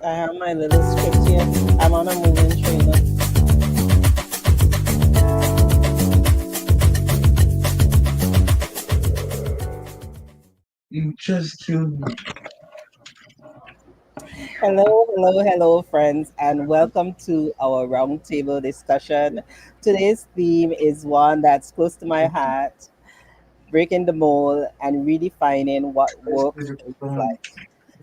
I have my little script here. I'm on a moving trainer. Hello, friends, and welcome to our roundtable discussion. Today's theme is one that's close to my heart: breaking the mold and redefining what work looks like.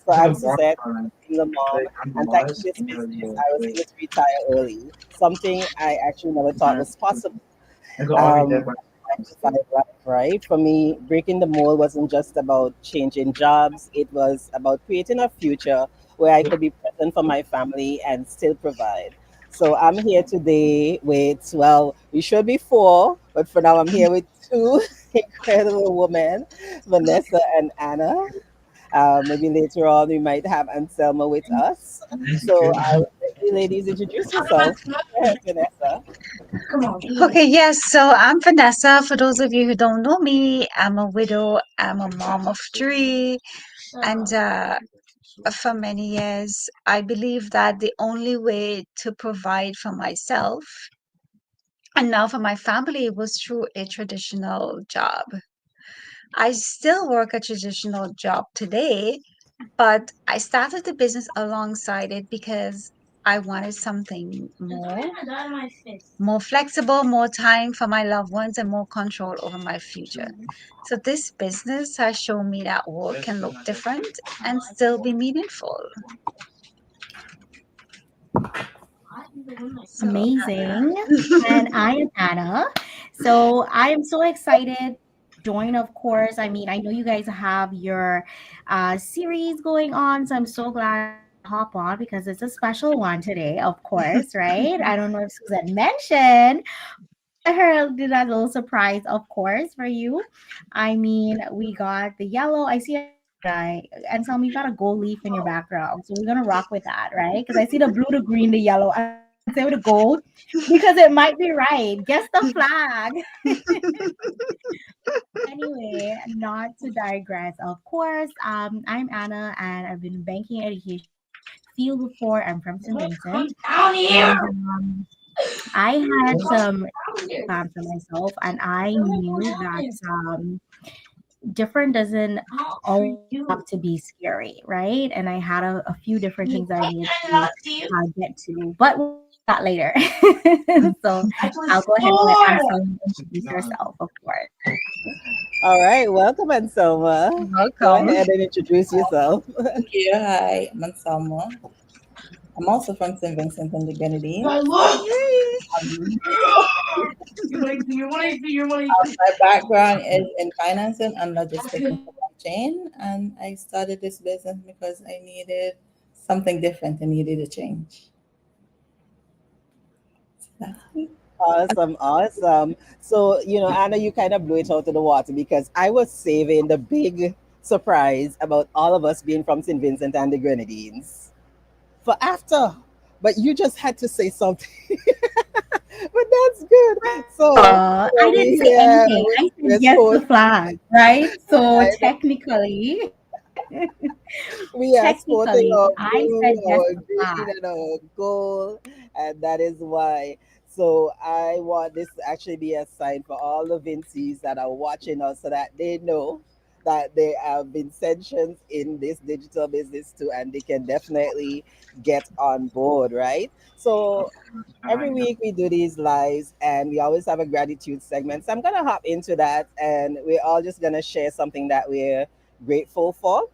So I'm Suzette, a single mom, and thanks to this business, I was able to retire early, something I actually never thought was possible. Nine to five life, right? For me, breaking the mold wasn't just about changing jobs, it was about creating a future where I could be present for my family and still provide. So I'm here today with, well, we should be four, but for now I'm here with two incredible women, Vanessa and Anna. Maybe later on we might have Anselma with us. So I will let you ladies introduce yourself. Go ahead, Vanessa. Okay, yes. So I'm Vanessa. For those of you who don't know me, I'm a widow. I'm a mom of three. And for many years, I believe that the only way to provide for myself and now for my family was through a traditional job. I still work a traditional job today, but I started the business alongside it because I wanted something more flexible, more time for my loved ones, and more control over my future. So this business has shown me that work can look different and still be meaningful. So Amazing. And I am Anna. So I am so excited to join, of course. I mean, I know you guys have your series going on. So I'm so glad I could hop on because it's a special one today, of course, right? I don't know if Suzette mentioned, but her did that little surprise, of course, for you. I mean, we got the yellow. I see a red eye. And some you got a gold leaf in your background. So we're gonna rock with that, right? Because I see the blue, the green, the yellow. I'm gonna say with the gold because it might be right. Guess the flag. Anyway, not to digress, of course. I'm Anna, and I've been in banking education field before. I'm from St. Vincent, and I had some plans for myself, and I knew that different doesn't always have to be scary, right? And I had a few different things I needed to get to, but we'll get to that later. So I'll go ahead and let Anselm introduce herself, of course. All right, welcome, Anselma. Go welcome. ahead and introduce yourself. Thank you. Hi, I'm Anselma. I'm also from St. Vincent and the Grenadines. Yay. Um, my background is in financing and logistics and supply chain, and I started this business because I needed something different. I needed a change. Awesome, awesome. So, Anna, you kind of blew it out of the water because I was saving the big surprise about all of us being from St. Vincent and the Grenadines for after. But you just had to say something. But that's good. So, I didn't say anything. I said we're yes, the sporting. flag, right? So I know we are sporting technically, our I blue, said yes, our the green, flag. and our gold, and that is why. So I want this to actually be a sign for all the Vincies that are watching us, so that they know that there have been sessions in this digital business too, and they can definitely get on board, right? So every week we do these lives, and we always have a gratitude segment. So I'm gonna hop into that, and we're all just gonna share something that we're grateful for.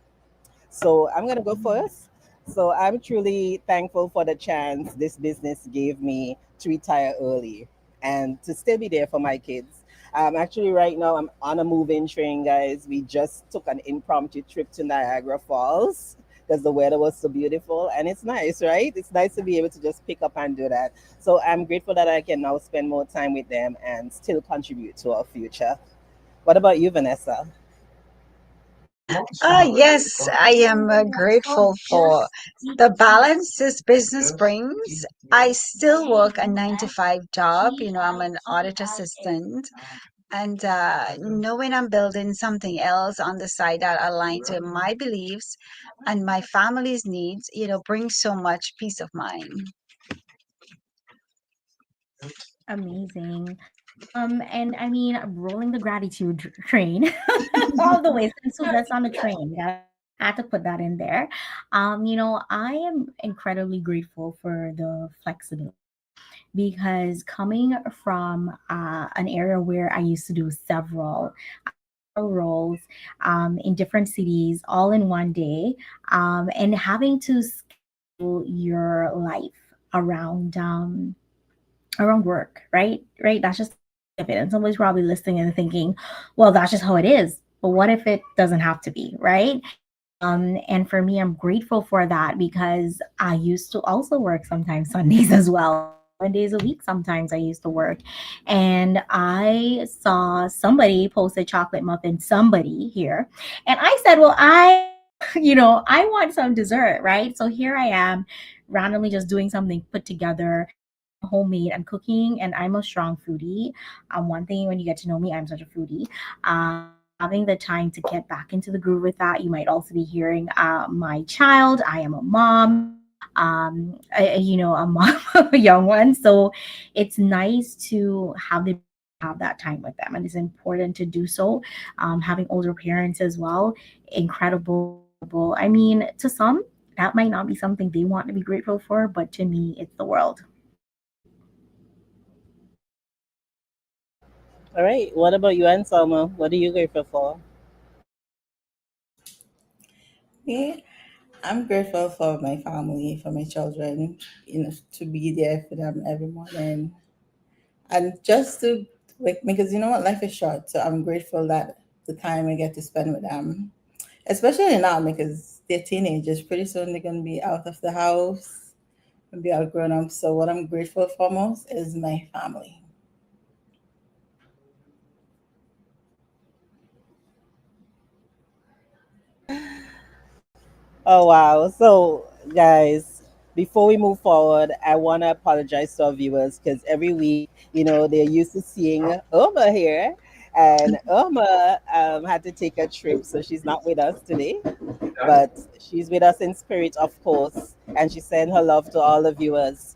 So I'm gonna go first. So I'm truly thankful for the chance this business gave me to retire early and to still be there for my kids. Actually, right now I'm on a move-in train, guys. We just took an impromptu trip to Niagara Falls because the weather was so beautiful, and it's nice, right? It's nice to be able to just pick up and do that. So I'm grateful that I can now spend more time with them and still contribute to our future. What about you, Vanessa? Yes, I am grateful for the balance this business brings. I still work a 9 to 5 job. I'm an audit assistant, And knowing I'm building something else on the side that aligns with my beliefs and my family's needs, brings so much peace of mind. Amazing. And I mean, rolling the gratitude train all the way. Since Suzette's on the train, gotta had to put that in there. I am incredibly grateful for the flexibility because coming from an area where I used to do several roles in different cities all in one day, and having to schedule your life around around work, right? Right. That's just the reality of it. And somebody's probably listening and thinking, well, that's just how it is. But what if it doesn't have to be, right? And for me, I'm grateful for that because I used to also work sometimes Sundays as well. 7 days a week, sometimes I used to work. And I saw somebody post a chocolate muffin, somebody here. And I said, well, I want some dessert, right? So here I am randomly just doing something put together homemade. I'm cooking and I'm a strong foodie. One thing when you get to know me, I'm such a foodie. So having the time to get back into the groove with that, you might also be hearing my child. I am a mom. A mom of a young one. So it's nice to have that time with them, and it's important to do so. Having older parents as well, incredible. I mean, to some, that might not be something they want to be grateful for, but to me, it's the world. All right. What about you, Anselma? What are you grateful for? Me, I'm grateful for my family, for my children, to be there for them every morning. And just to, like, because you know what, life is short. So I'm grateful that the time I get to spend with them, especially now because they're teenagers. Pretty soon they're going to be out of the house and be all grown up. So what I'm grateful for most is my family. Oh, wow. So, guys, before we move forward, I want to apologize to our viewers because every week, they're used to seeing Irma here. And Irma had to take a trip, so she's not with us today. But she's with us in spirit, of course, and she sent her love to all the viewers.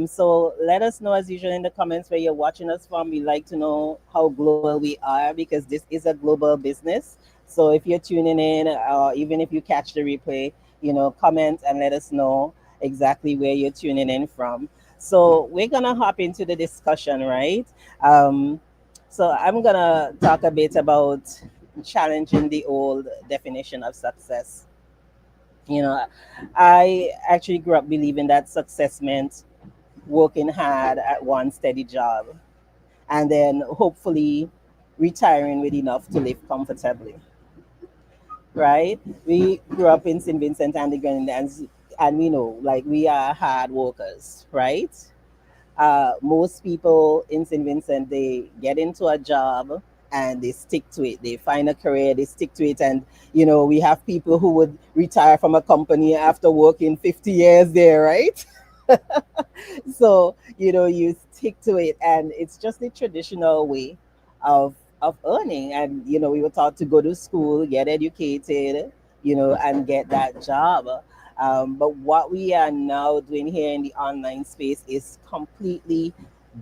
So let us know as usual in the comments where you're watching us from. We like to know how global we are because this is a global business. So if you're tuning in, or even if you catch the replay, comment and let us know exactly where you're tuning in from. So we're gonna hop into the discussion, right? Um, so I'm gonna talk a bit about challenging the old definition of success. You know, I actually grew up believing that success meant working hard at one steady job and then hopefully retiring with enough to live comfortably, right? We grew up in St. Vincent and the Grenadines, and we know, like, we are hard workers, right? Most people in St. Vincent, they get into a job and they stick to it. They find a career, they stick to it. And, we have people who would retire from a company after working 50 years there, right? So you stick to it, and it's just the traditional way of earning. And we were taught to go to school, get educated, and get that job. But what we are now doing here in the online space is completely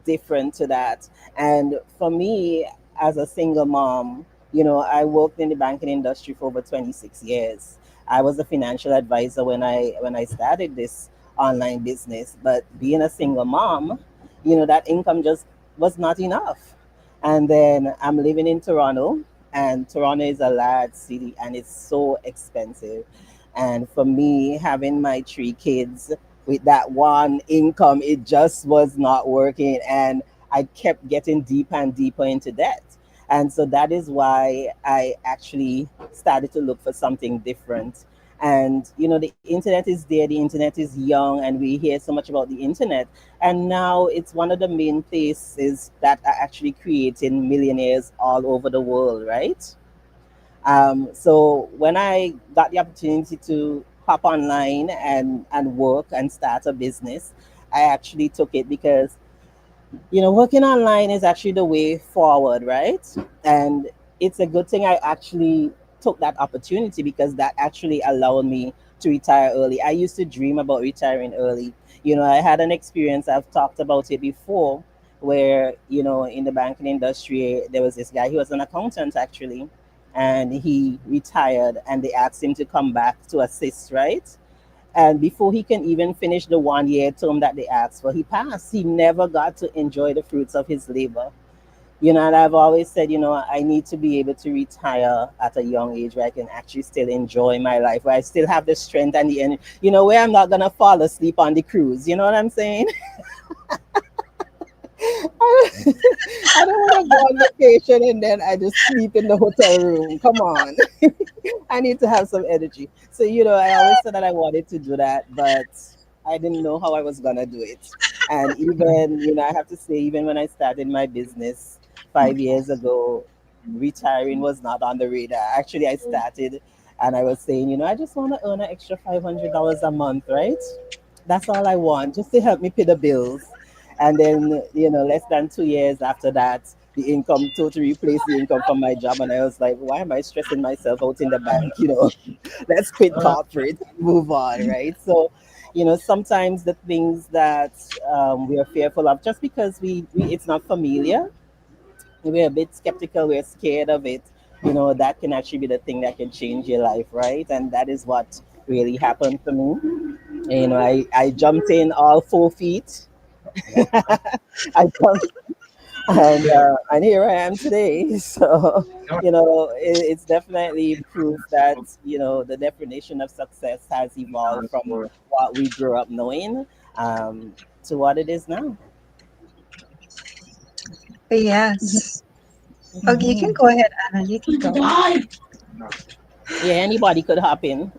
different to that. And for me, as a single mom, I worked in the banking industry for over 26 years. I was a financial advisor when I started this online business. But being a single mom, that income just was not enough. And then I'm living in Toronto, and Toronto is a large city and it's so expensive. And for me, having my three kids with that one income, it just was not working. And I kept getting deeper and deeper into debt. And so that is why I actually started to look for something different. And the internet is there, the internet is young, and we hear so much about the internet. And now it's one of the main places that are actually creating millionaires all over the world, right? So when I got the opportunity to hop online and work and start a business, I actually took it because Working online is actually the way forward, right? And it's a good thing I actually took that opportunity because that actually allowed me to retire early. I used to dream about retiring early. I had an experience, I've talked about it before, where, in the banking industry, there was this guy, he was an accountant actually, and he retired and they asked him to come back to assist, right? And before he can even finish the 1 year term that they asked for, he passed. He never got to enjoy the fruits of his labor. And I've always said, I need to be able to retire at a young age where I can actually still enjoy my life, where I still have the strength and the energy, where I'm not going to fall asleep on the cruise. You know what I'm saying? I don't want to go on vacation and then I just sleep in the hotel room. Come on. I need to have some energy. So, I always said that I wanted to do that, but I didn't know how I was going to do it. And even, I have to say, even when I started my business 5 years ago, retiring was not on the radar. Actually, I started and I was saying, I just want to earn an extra $500 a month, right? That's all I want, just to help me pay the bills. And then, less than 2 years after that, the income totally replaced the income from my job. And I was like, why am I stressing myself out in the bank? Let's quit corporate and move on, right? So, sometimes the things that we are fearful of, just because we it's not familiar, we're a bit skeptical, we're scared of it, that can actually be the thing that can change your life, right? And that is what really happened for me. I jumped in all 4 feet. I jumped, and here I am today. So, it's definitely proof that, the definition of success has evolved from what we grew up knowing, to what it is now. Yes. Okay, you can Mhm. go ahead, Anna. You can go. Yeah, anybody could hop in.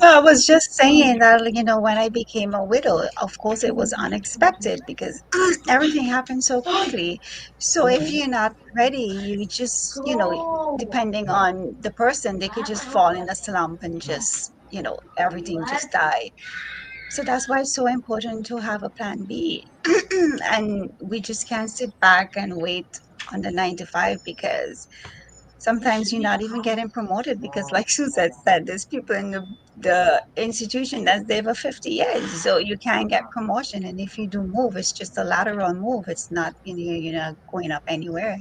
No, I was just saying that, when I became a widow, of course, it was unexpected because everything happened so quickly. So if Hmm. you're not ready, you just, depending on the person, they could just fall in a slump and just, everything just die. So that's why it's so important to have a plan B. And we just can't sit back and wait on the 9 to 5 because sometimes you're not even getting promoted because, like Suzette said, there's people in the institution that's there for 50 years. So you can't get promotion. And if you do move, it's just a lateral move. It's not, you're not going up anywhere.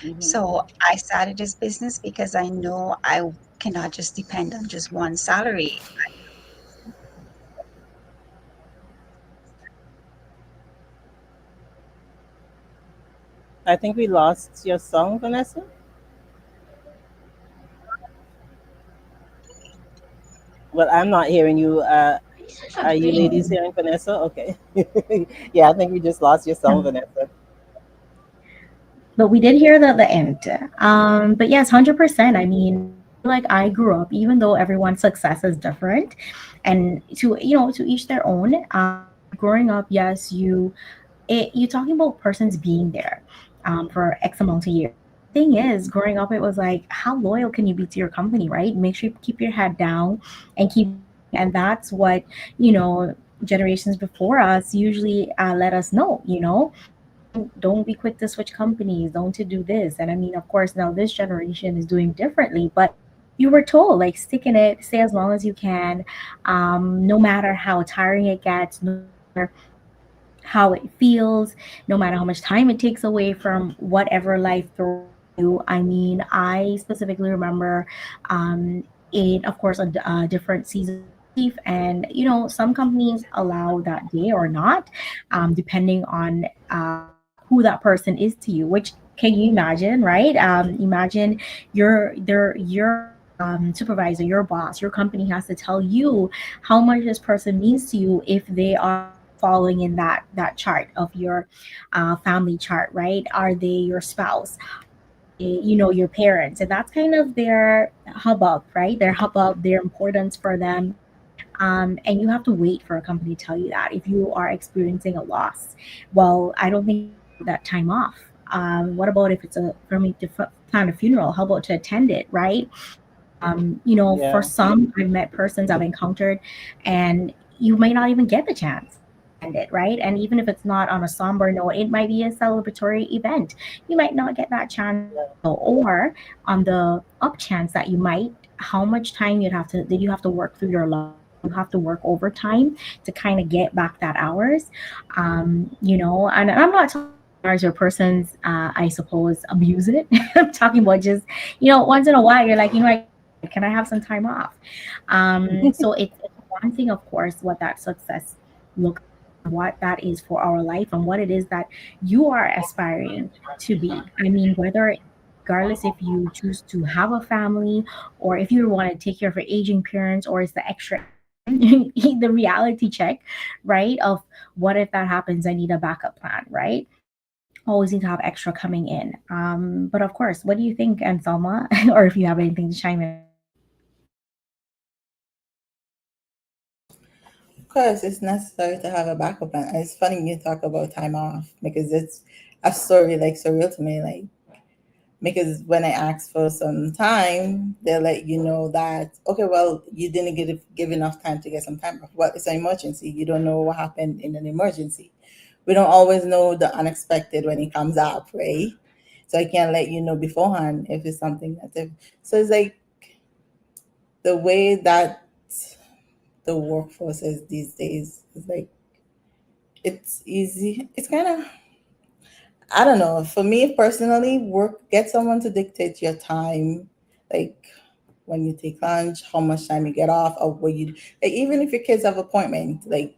Hmm. So I started this business because I know I cannot just depend on just one salary. I think we lost your song, Vanessa. Well, I'm not hearing you. Are you ladies hearing Vanessa? Okay. Yeah, I think we just lost your song, Vanessa. But we did hear the end. But yes, 100%. I mean, I feel like I grew up, even though everyone's success is different, and to each their own. Growing up, yes, you're talking about persons being there for X amount of years. But the thing is, growing up, it was like, how loyal can you be to your company, right? Make sure you keep your head down and keep going. And that's what, you know, generations before us usually let us know, don't be quick to switch companies, don't to do this. And I mean, of course, now this generation is doing differently, but you were told, like, stick in it, stay as long as you can, no matter how tiring it gets, no matter how it feels, no matter how much time it takes away from whatever life throws at you. I mean, I specifically remember in, of course, a different season of life. And, some companies allow that day or not, depending on who that person is to you, which can you imagine, right? Imagine your supervisor, your boss, your company has to tell you how much this person means to you if they are following in that chart of your family chart, right? Are they your spouse? Are they, your parents? And that's kind of their hubbub, right? Their hubbub, their importance for them. And you have to wait for a company to tell you that if you are experiencing a loss. Well, I don't think you can take that time off. What about if it's for me to plan a funeral? How about to attend it, right? For Yeah. some, I've met persons I've encountered, and you might not even get the chance. end it, right? And even if it's not on a somber note, it might be a celebratory event. You might not get that chance to do so. Or on the up chance that you might, how much time did you have to work through your lunch? Did you have to work overtime to kind of get back that hours? And I'm not talking about hours where persons, I suppose, abuse it. I'm talking about just, once in a while, you're like, I can't do it. Can I have some time off? So it's one thing, of course, what that success looks like and what that is for our life and what it is that you are aspiring to be. I mean, regardless if you choose to have a family or if you want to take care of your aging parents or it's the extra income, the reality check, right? Of what if that happens? I need a backup plan, right? Always need to have extra coming in. But of course, what do you think, Anselma? Or if you have anything to chime in on that? Of course, it's necessary to have a backup plan. And it's funny you talk about time off because it's a story like surreal to me. Like because when I ask for some time, they'll let you know that okay, well, you didn't give enough time to get some time off. Well, it's an emergency. You don't know what happened in an emergency. We don't always know the unexpected when it comes up, right? So I can't let you know beforehand if it's something that's so it's like the way that the workforce is these days is like it's easy. It's kind of I don't know. For me personally, work get someone to dictate your time, like when you take lunch, how much time you get off, or what you like. Even if your kids have appointment, like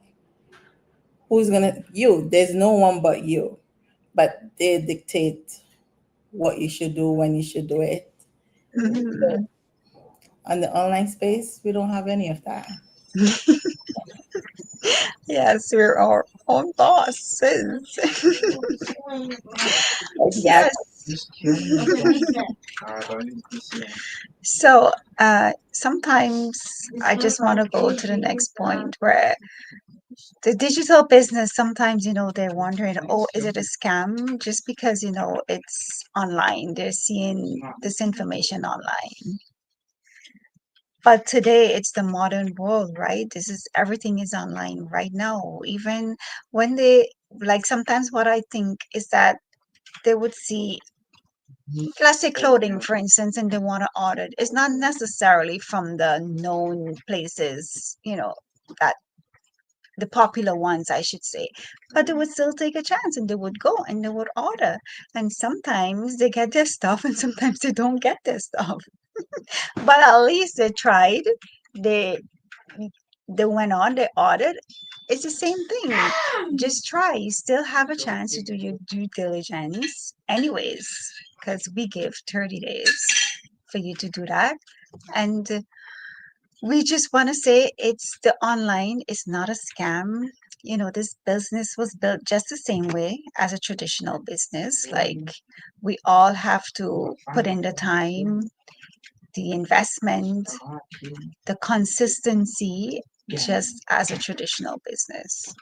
who's gonna you? There's no one but you. But they dictate what you should do when you should do it. So Mhm. on the online space, we don't have any of that. Yes, we're our own bosses. Exactly. Yes. So, sometimes I just want to go to the next point where the digital business, sometimes, they're wondering, oh, is it a scam? Just because, it's online, they're seeing this information online. But today it's the modern world, right? This is everything is online right now. Even when they like sometimes what I think is that they would see, let's say clothing, for instance, and they want to order it. It's not necessarily from the known places, that the popular ones, I should say. But they would still take a chance and they would go and they would order. And sometimes they get their stuff and sometimes they don't get their stuff. But at least they tried. They they went on, they ordered. It's the same thing. Just try. You still have a chance to do your due diligence, anyways, because we give 30 days for you to do that. And we just want to say it's the online is not a scam. This business was built just the same way as a traditional business. Like we all have to put in the time, the investment, the consistency, just as a traditional business.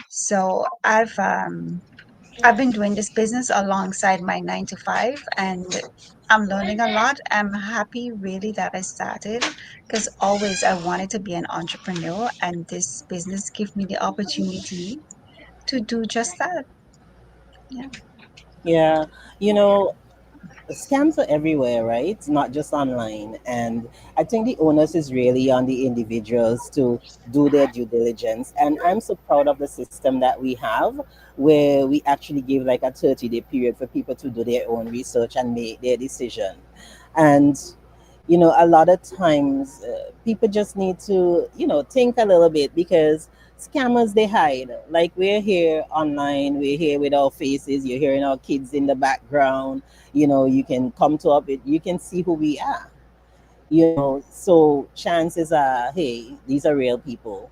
So I've been doing this business alongside my 9 to 5, and I'm learning a lot. I'm happy really that I started because always I wanted to be an entrepreneur, and this business gave me the opportunity to do just that. Yeah. Yeah. You know, scams are everywhere, right? Not just online. And I think the onus is really on the individuals to do their due diligence. And I'm so proud of the system that we have where we actually give like a 30-day period for people to do their own research and make their decision. And a lot of times people just need to think a little bit because scammers they hide. Like we're here online, we're here with our faces, you're hearing our kids in the background. You can come to up, you can see who we are. So chances are, hey, these are real people.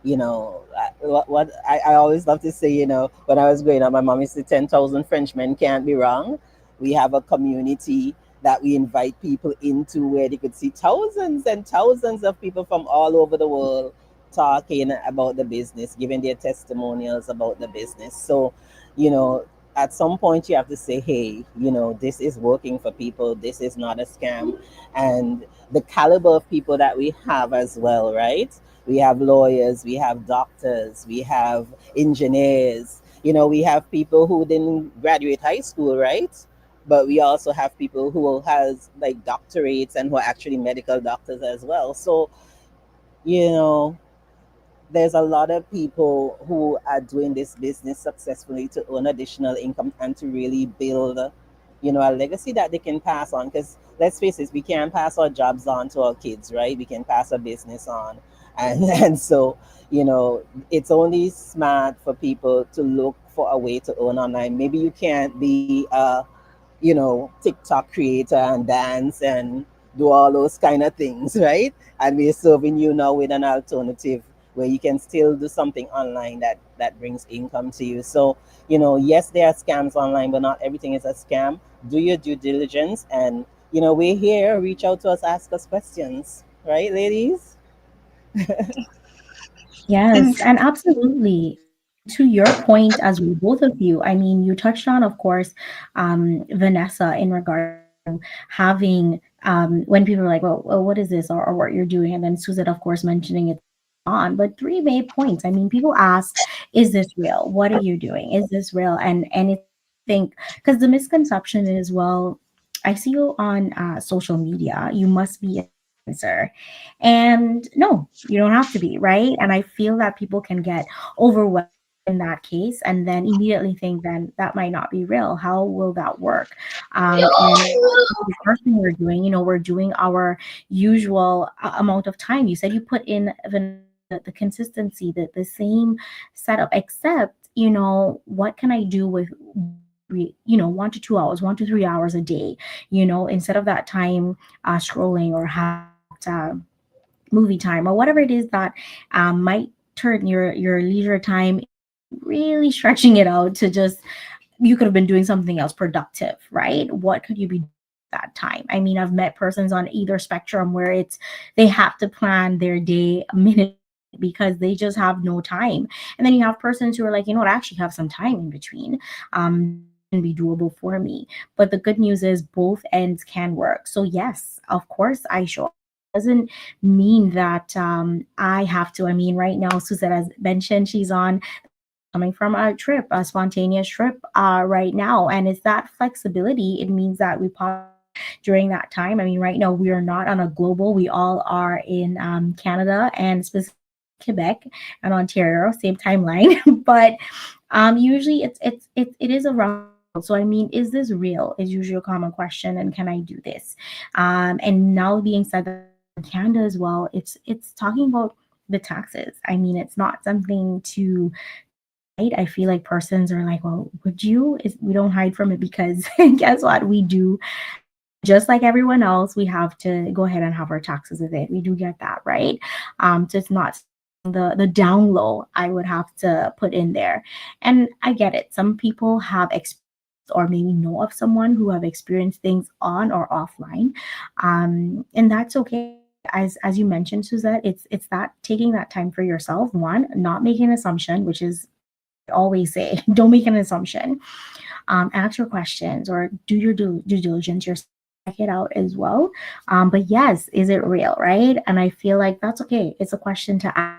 I always love to say, when I was growing up, my mom used to say 10,000 Frenchmen can't be wrong. We have a community that we invite people into where they could see thousands and thousands of people from all over the world talking about the business, giving their testimonials about the business. So, you know, at some point you have to say, hey, this is working for people. This is not a scam. And the caliber of people that we have as well, right? We have lawyers, we have doctors, we have engineers. We have people who didn't graduate high school, right? But we also have people who has like doctorates and who are actually medical doctors as well. So, you know, there's a lot of people who are doing this business successfully to earn additional income and to really build, a legacy that they can pass on. Because let's face it, we can't pass our jobs on to our kids, right? We can pass our business on, and and so it's only smart for people to look for a way to earn online. Maybe you can't be a TikTok creator and dance and do all those kind of things, right? And we're serving you now with an alternative where you can still do something online that brings income to you. So, yes, there are scams online, but not everything is a scam. Do your due diligence, and we're here. Reach out to us, ask us questions, right, ladies? And Yes, and absolutely. And to your point as well, both of you, I mean, you touched on, of course, Vanessa, in regards to having, when people are like, well, what is this, or what you're doing? And then Suzette, of course, mentioning it on. But three main points. I mean, people ask, is this real? What are you doing? Is this real? And it's, I think, because the misconception is, well, I see you on social media, you must be an influencer. And no, you don't have to be, right? And I feel that people can get overwhelmed in that case and then immediately think then that might not be real. How will that work? And the first thing we're doing, we're doing our usual amount of time. You said you put in, Vanessa, the consistency, the same setup, except, what can I do with 1 to 2 hours, 1 to 3 hours a day, instead of that time scrolling or having that movie time or whatever it is that might turn your leisure time into really stretching it out to just, you could have been doing something else productive, right? What could you be doing with that time? I mean, I've met persons on either spectrum where it's, they have to plan their day minute by minute because they just have no time. And then you have persons who are like, I actually have some time in between. This can be doable for me. But the good news is both ends can work. So yes, of course I show up. Doesn't mean that I have to. I mean, right now, Suzette has mentioned she's on coming from a trip, a spontaneous trip right now. And it's that flexibility. It means that we pop in during that time. I mean, right now we are not on a global. We all are in Canada and specifically Quebec and Ontario, same timeline. But usually it is around the world. So I mean, is this real? Is usually a common question, and can I do this? And now being said that we are in Canada as well, it's talking about the taxes. I mean, it's not something to hide. I feel like persons are like, well, would you? We don't hide from it because guess what? We do. Just like everyone else, we have to go ahead and have our taxes with it. We do get that, right? So it's not the down low I would have to put in there. And I get it. Some people have experienced or maybe know of someone who have experienced things on or offline. And that's okay. As you mentioned, Suzette, it's that taking that time for yourself. One, not making an assumption, which is what I always say, don't make an assumption. Ask your questions or do your due diligence yourself. Check it out as well. But yes, is it real, right? And I feel like that's okay. It's a question to ask.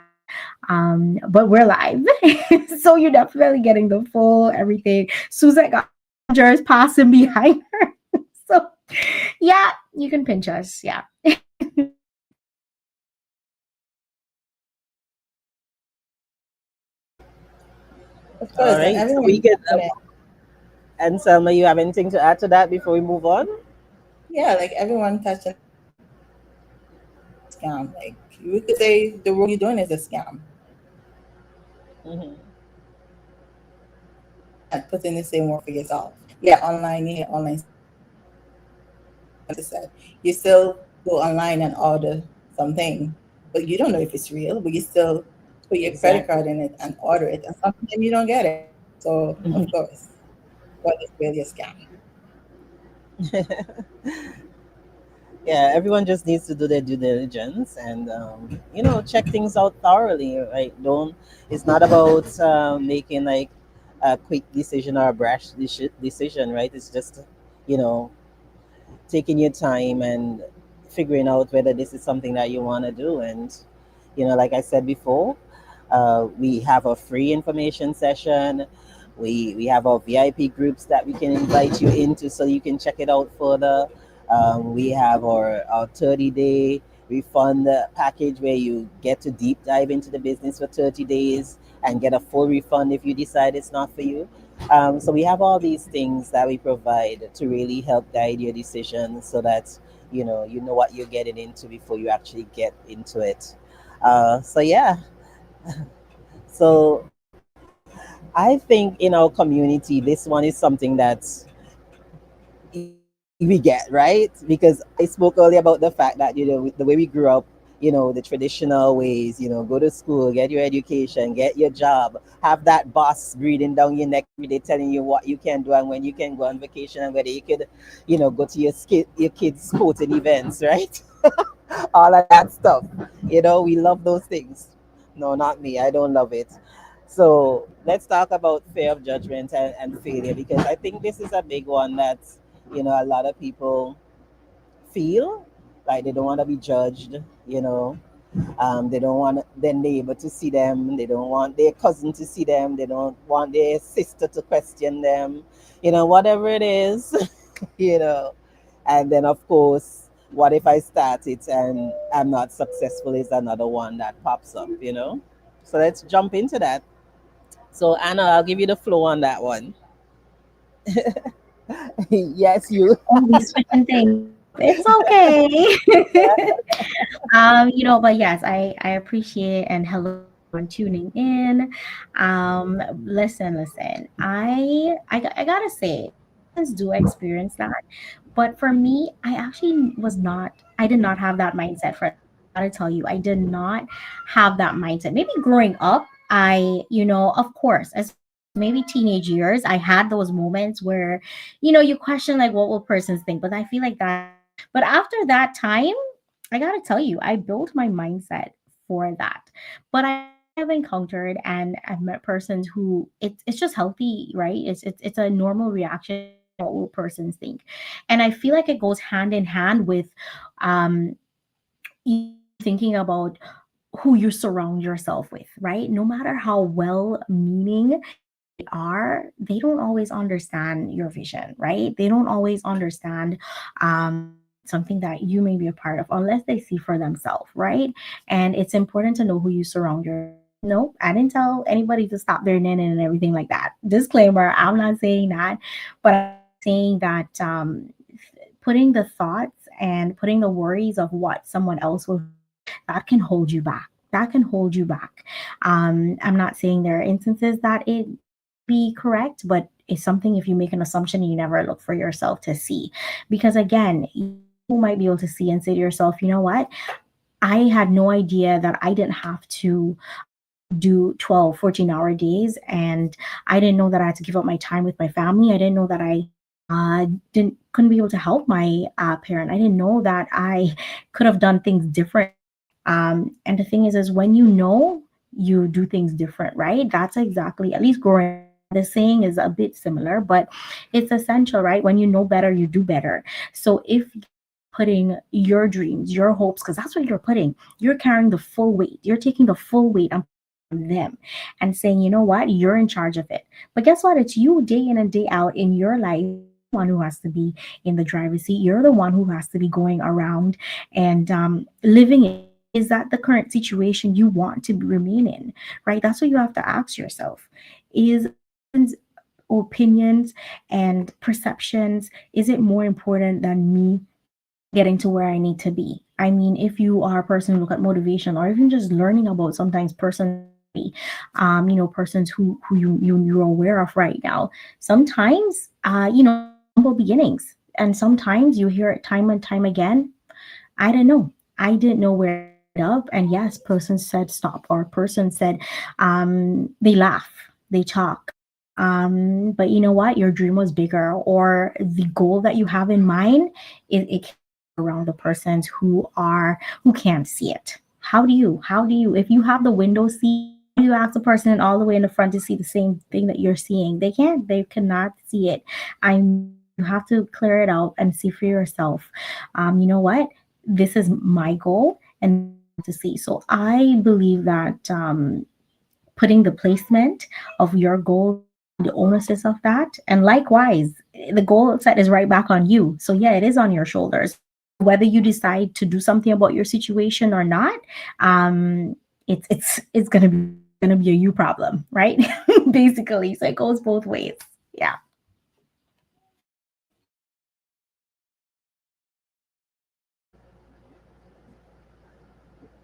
But we're live, so you're definitely getting the full everything. Suzette got messengers passing behind her, so yeah, you can pinch us. Yeah. Of All course, and right. So everyone we get touching it. Anselma, you have anything to add to that before we move on? Yeah, like everyone touching scam. Like we could say the work you're doing is a scam. Hmm. And put in the same work for yourself. Yeah, online, yeah, online said. You still go online and order something, but you don't know if it's real, but you still put your credit Exactly. card in it and order it, and sometimes you don't get it. So, of course, what is really a scam? Yeah, everyone just needs to do their due diligence and check things out thoroughly, right? Don't It's not about making like a quick decision or a brash decision, right? It's just you know taking your time and figuring out whether this is something that you want to do. And, like I said before, we have a free information session. We have our VIP groups that we can invite you into so you can check it out further. We have our 30-day refund package where you get to deep dive into the business for 30 days and get a full refund if you decide it's not for you. So we have all these things that we provide to really help guide your decisions so that you know what you're getting into before you actually get into it. So yeah, so I think in our community, this one is something that we get, right? Because I spoke earlier about the fact that, the way we grew up, the traditional ways, go to school, get your education, get your job, have that boss breathing down your neck every day telling you what you can do and when you can go on vacation and whether you could, go to your kids' sporting events, right? All of that stuff. We love those things. No, not me. I don't love it. So let's talk about fear of judgment and failure, because I think this is a big one that, a lot of people feel like they don't want to be judged, they don't want their neighbor to see them. They don't want their cousin to see them. They don't want their sister to question them, whatever it is, you know. And then, of course, what if I start it and I'm not successful is another one that pops up. So let's jump into that. So, Anna, I'll give you the flow on that one. Yes, you. Oh, we switching things up. It's okay. But yes, I appreciate, and hello everyone tuning in. Listen. I gotta say, persons do experience that, but for me, I did not have that mindset for that. I gotta tell you, I did not have that mindset. Maybe growing up, of course, as far as maybe teenage years, I had those moments where, you question like what will persons think, but I feel like but after that time, I gotta tell you, I built my mindset for that. But I have encountered and I've met persons who it's just healthy, right? It's a normal reaction to think what will persons think. And I feel like it goes hand in hand with um thinking about who you surround yourself with, right? No matter how well meaning they are, they don't always understand your vision, right? They don't always understand something that you may be a part of unless they see for themselves, right? And it's important to know who you surround yourself with. No, I didn't tell anybody to stop their nanny and everything like that. Disclaimer, I'm not saying that, but I am saying that putting the thoughts and putting the worries of what someone else will think, that can hold you back. That can hold you back. I'm not saying there are instances that it may be correct, but it's something if you make an assumption, you never look for yourself to see. Because again, you might be able to see and say to yourself, you know what? I had no idea that I didn't have to do 12, 14-hour days. And I didn't know that I had to give up my time with my family. I didn't know that I didn't couldn't be able to help my parent. I didn't know that I could have done things different. And the thing is when you know, you do things different, right? That's exactly, at least growing up. The saying is a bit similar, but it's essential, right? When you know better, you do better. So if you're putting your dreams, your hopes, because that's what you're carrying the full weight. You're taking the full weight and putting it on them and saying, you know what, you're in charge of it. But guess what? It's you day in and day out in your life. You're the one who has to be in the driver's seat. You're the one who has to be going around and living it. Is that the current situation you want to remain in, right? That's what you have to ask yourself. Is one's opinions and perceptions, is it more important than me getting to where I need to be? I mean, if you are a person who look at motivation or even just learning about sometimes personality, persons who you're aware of right now, sometimes there's humble beginnings. And sometimes you hear it time and time again. I don't know. I didn't know where I would end up. And yes, person said stop, or person said they laugh, they talk. But you know what? Your dream was bigger, or the goal that you have in mind, it can around the persons who can't see it. How do you if you have the window seat, how do you ask the person all the way in the front to see the same thing that you're seeing? They cannot see it. I mean, you have to clear it out and see for yourself. You know what? this is my goal and this is what I want to see. So I believe that putting the placement of your goals and taking the onus of that, and likewise, the goal set is right back on you. So yeah, it is on your shoulders. So whether you decide to do something about your situation or not, um, it's gonna be a you problem, right? Basically, so it goes both ways. Yeah.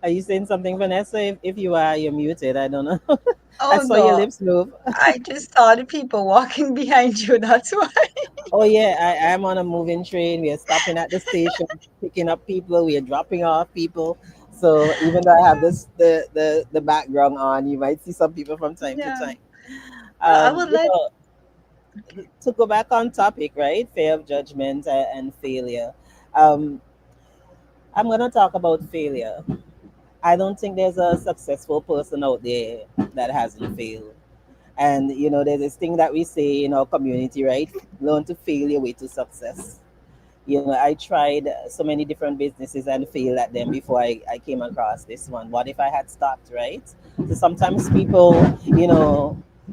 Are you saying something, Vanessa? If you are, you're muted. I don't know. I Oh saw your no, lips move. I just saw the people walking behind you. That's why. Oh yeah, I am on a moving train. We are stopping at the station, picking up people. We are dropping off people. So even though I have this the background on, you might see some people from time to Yeah. time. Well, I would You let. know, to go back on topic, right? Fear of judgment and failure. Um, I'm gonna talk about failure. I don't think there's a successful person out there that hasn't failed. And there's this thing that we say in our community, right? Learn to fail your way to success. I tried so many different businesses and failed at them before I came across this one. What if I had stopped, right? So sometimes people,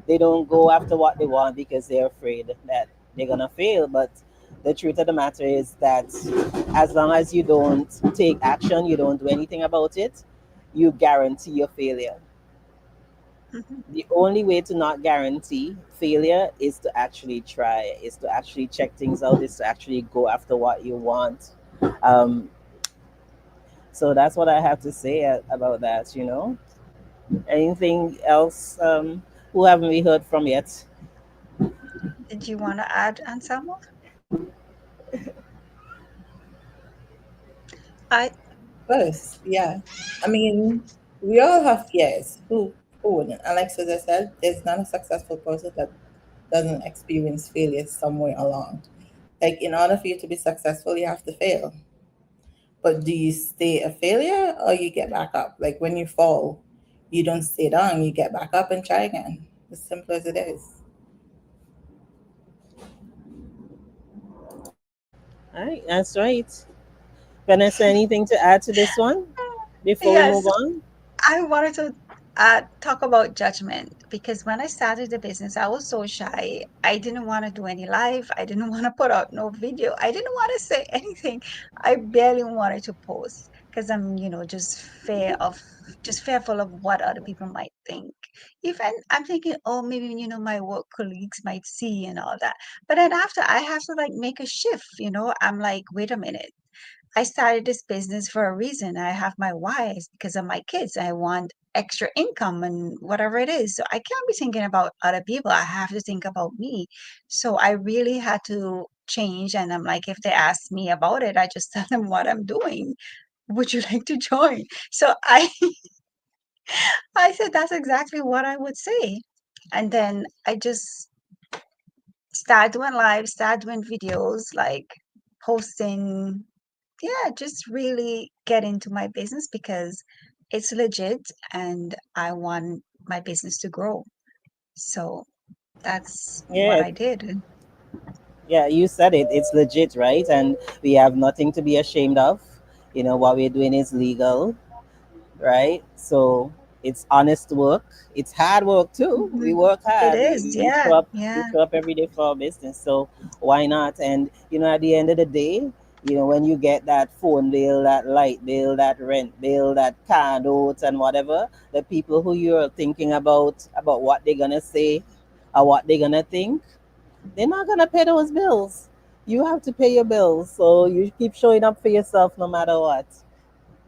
they don't go after what they want because they're afraid that they're gonna fail. But the truth of the matter is that as long as you don't take action, you don't do anything about it, you guarantee your failure. Mhm. The only way to not guarantee failure is to actually try, is to actually check things out, is to actually go after what you want. um, so that's what I have to say about that. Anything else? Who haven't we heard from yet? Did you want to add, Anselmo? I First, yeah. I mean, we all have fears. Who wouldn't? And like Suzette said, there's not a successful person that doesn't experience failure somewhere along. Like in order for you to be successful, you have to fail. But do you stay a failure or you get back up? Like when you fall, you don't stay down, you get back up and try again. As simple as it is. All right, that's right. Vanessa, anything to add to this one before we move yes, on? I wanted to talk about judgment because when I started the business, I was so shy. I didn't want to do any live. I didn't want to put out no video. I didn't want to say anything. I barely wanted to post because I'm, just fearful of what other people might think. Even I'm thinking, oh, maybe, my work colleagues might see and all that. But then after I have to like make a shift. I'm like, wait a minute. I started this business for a reason. I have my whys because of my kids. I want extra income and whatever it is. So I can't be thinking about other people. I have to think about me. So I really had to change. And I'm like, if they ask me about it, I just tell them what I'm doing. Would you like to join? So I said that's exactly what I would say. And then I just start doing live, start doing videos, like posting, yeah, just really get into my business because it's legit and I want my business to grow. So that's what Yeah, I did. yeah, you said it. It's legit, right? And we have nothing to be ashamed of. What we're doing is legal, right? So it's honest work. It's hard work too. We Mhm. work It hard. We is, show up. yeah, We show yeah. up every day for our business. So why not? And at the end of the day, when you get that phone bill, that light bill, that rent bill, that car note, and whatever, the people who you're thinking about what they're gonna say or what they're gonna think, they're not gonna pay those bills. You have to pay your bills. So you keep showing up for yourself no matter what.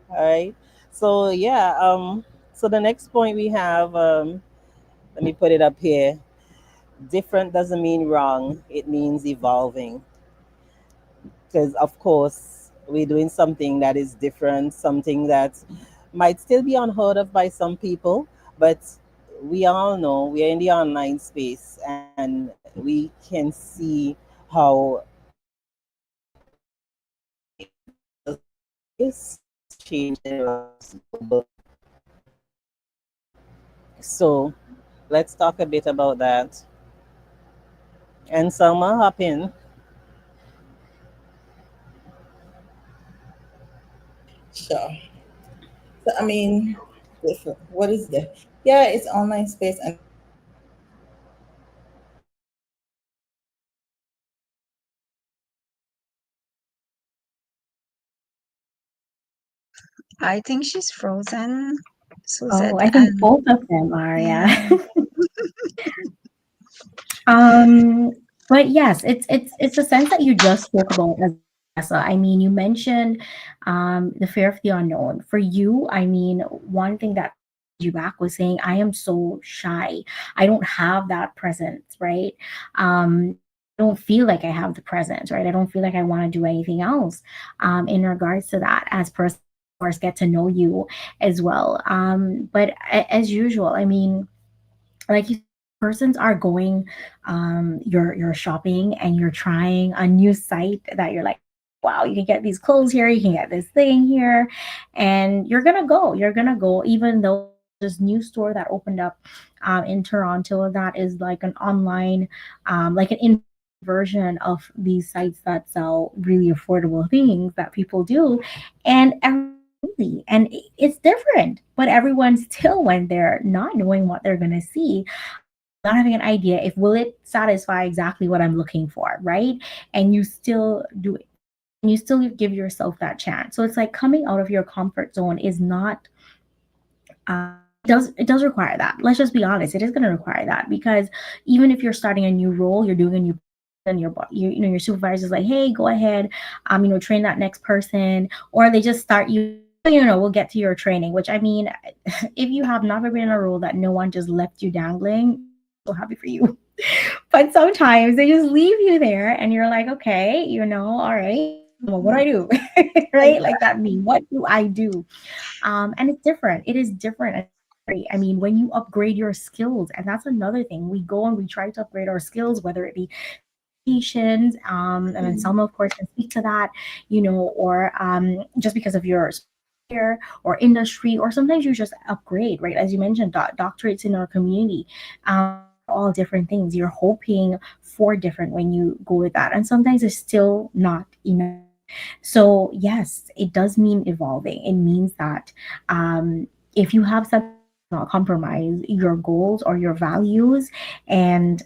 All right. So yeah. So the next point we have. Let me put it up here. Different doesn't mean wrong. It means evolving. Because of course we're doing something that is different, something that might still be unheard of by some people, but we all know we are in the online space and we can see how is changing lives globally. So let's talk a bit about that. And Selma, hop in. Sure. So I mean, what is the? Yeah, it's online space, and it's I think she's frozen. Oh, Suzette I think and both of them are, yeah. yeah. Um, but yes, it's a sense that you just spoke about as well, Vanessa. I mean, you mentioned the fear of the unknown. For you, I mean, one thing that really held you back was saying, I am so shy. I don't have that presence, right? I don't feel like I have the presence, right? I don't feel like I want to do anything else in regards to that as person, of course, get to know you as well. But as usual, I mean, like you said, persons are going you're shopping and you're trying a new site that you're like, wow, you can get these clothes here, you can get this thing here, and you're gonna go even though there's this new store that opened up in Toronto that is like an online like an in-person version of these sites that sell really affordable things that people do, and everyone's crazy and it's different, but everyone still went there not knowing what they're gonna see, not having an idea if will it satisfy exactly what I'm looking for, right? And you still do it, and you still give yourself that chance. So it's like coming out of your comfort zone is not it does require that. Let's just be honest, it is going to require that, because even if you're starting a new role, you're doing a new and you know your supervisor's like, hey, go ahead, train that next person, or they just start you like, oh, we'll get to your training, which I mean, if you have never been in a role that no one just left you dangling, I'm so happy for you. But sometimes they just leave you there and you're like, okay, all right, well, what do I do? Right, like that me, what do I do? And it's different, it is different and scary. I mean, when you upgrade your skills, and that's another thing, we go and we try to upgrade our skills, whether it be certifications, and then some of course can speak to that, or just because of your career or industry, or sometimes you just upgrade, right? As you mentioned, doctorates in our community, those are all different things. You're hoping for different when you go with that, and sometimes it's still not enough. So yes, it does mean evolving. It means that if you have something that does not compromise your goals or your values, and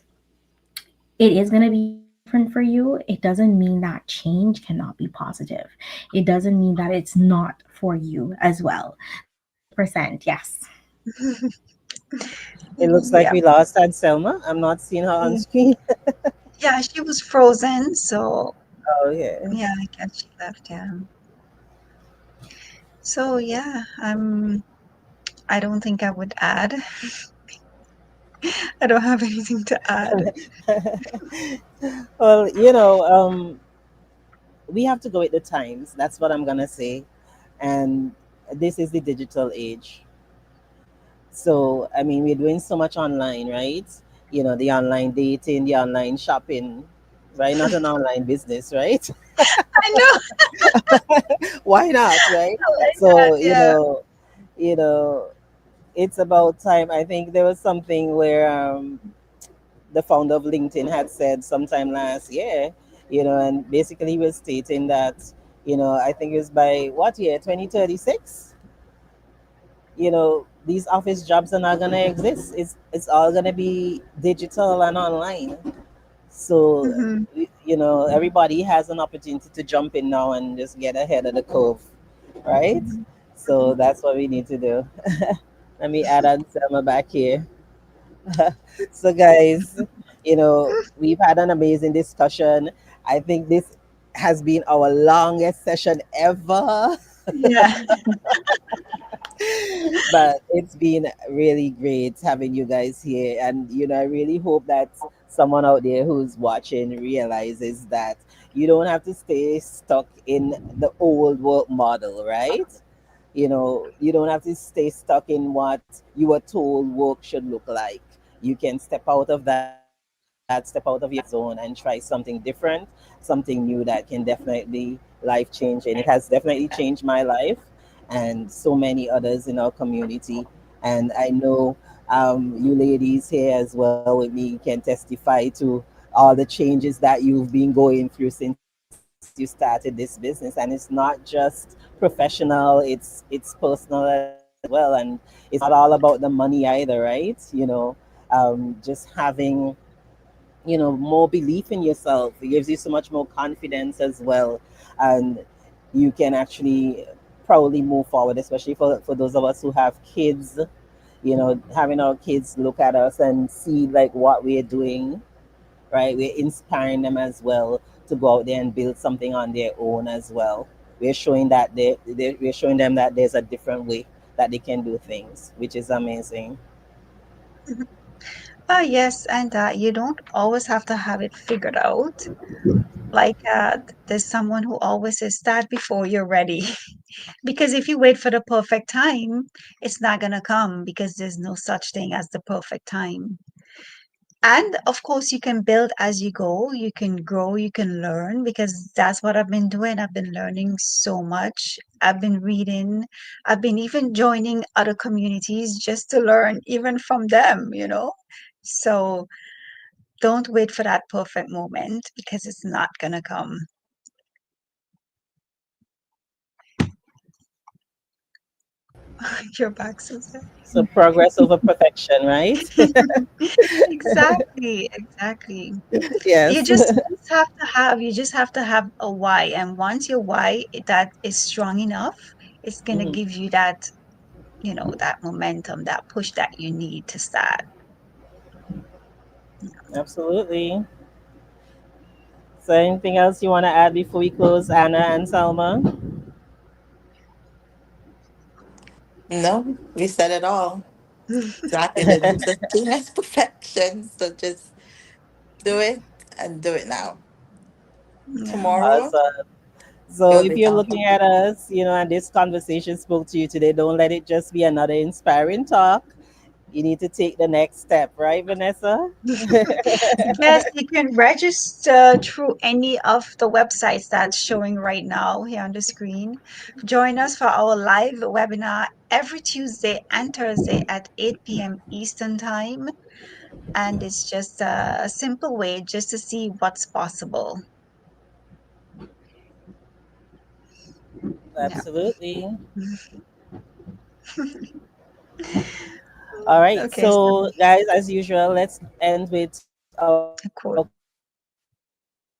it is going to be different for you, it doesn't mean that change cannot be positive. It doesn't mean that it's not for you as well. 100%, yes. It looks like Yeah. we lost Anselma. I'm not seeing her on Yeah, screen. yeah, she was frozen, so Oh, yeah. yeah, I guess she left. Yeah. So yeah, I don't think I would add. I don't have anything to add. Well, we have to go with the times. That's what I'm gonna say. And this is the digital age. So I mean, we're doing so much online, right? The online dating, the online shopping, right? Not an online business, right? I know. Why not, right? I like that. So Yeah. you know, it's about time. I think there was something where the founder of LinkedIn had said sometime last year, and basically he was stating that, I think it was by what year, 2036, these office jobs are not going to exist. It's all going to be digital and online. So, Hmm. everybody has an opportunity to jump in now and just get ahead of the curve, right? So that's what we need to do. Let me add on Selma back here. So, guys, we've had an amazing discussion. I think this has been our longest session ever, Yeah. but it's been really great having you guys here. And, I really hope that someone out there who's watching realizes that you don't have to stay stuck in the old work model, right? You don't have to stay stuck in what you were told work should look like. You can step out of that, step out of your comfort zone and try something different, something new that can definitely life changing. It has definitely changed my life and so many others in our community. And I know you ladies here as well with me can testify to all the changes that you've been going through since then. since you started this business, and it's not just professional, it's personal as well, and it's not all about the money either, right? Just having more belief in yourself, it gives you so much more confidence as well, and you can actually proudly move forward, especially for those of us who have kids. Having our kids look at us and see like what we're doing, right? We're inspiring them as well to go out there and build something on their own as well. We're showing that we're showing them that there's a different way that they can do things, which is amazing. Mhm. Yes, and you don't always have to have it figured out. Like, there's someone who always says, start before you're ready. Because if you wait for the perfect time, it's not going to come because there's no such thing as the perfect time. And of course, you can build as you go, you can grow, you can learn because that's what I've been doing. I've been learning so much. I've been reading, I've been even joining other communities just to learn, even from them. So don't wait for that perfect moment because it's not going to come. You're back, Suzette. So progress over perfection, right? Exactly, exactly. You Yes. just have to have a why, and once your why that is strong enough, it's gonna Mhm. give you that momentum, that push that you need to start. Absolutely. So anything else you want to add before we close, Anna and Selma? No, we said it all. Exactly. There's no such thing as perfection. So just do it and do it now. Yeah. Tomorrow, Awesome. So you'll if be you're talking. looking at us, and this conversation spoke to you today, don't let it just be another inspiring talk. You need to take the next step, right, Vanessa? Yes, you can register through any of the websites that's showing right now here on the screen. Join us for our live webinar every Tuesday and Thursday at 8 p.m. Eastern Time. And it's just a simple way just to see what's possible. Yeah. Absolutely. All right. Okay, so So, guys, as usual, let's end with our quote a of the quote. day.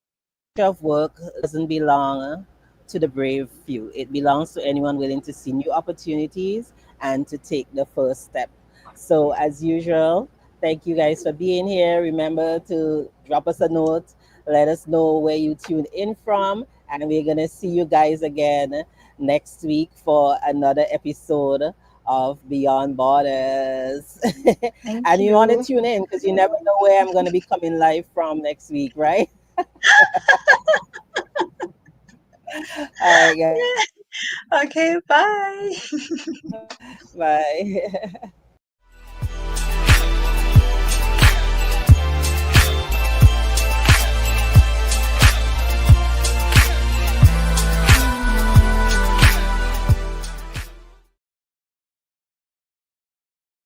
The future of work doesn't belong to the brave few. It belongs to anyone willing to see new opportunities and to take the first step. So, as usual, thank you guys for being here. Remember to drop us a note, let us know where you tuned in from, and we're going to see you guys again next week for another episode of Beyond Borders. Thank And you want to you. tune in because you never know where I'm going to be coming live from next week, right? All right, guys. Okay, bye. Bye.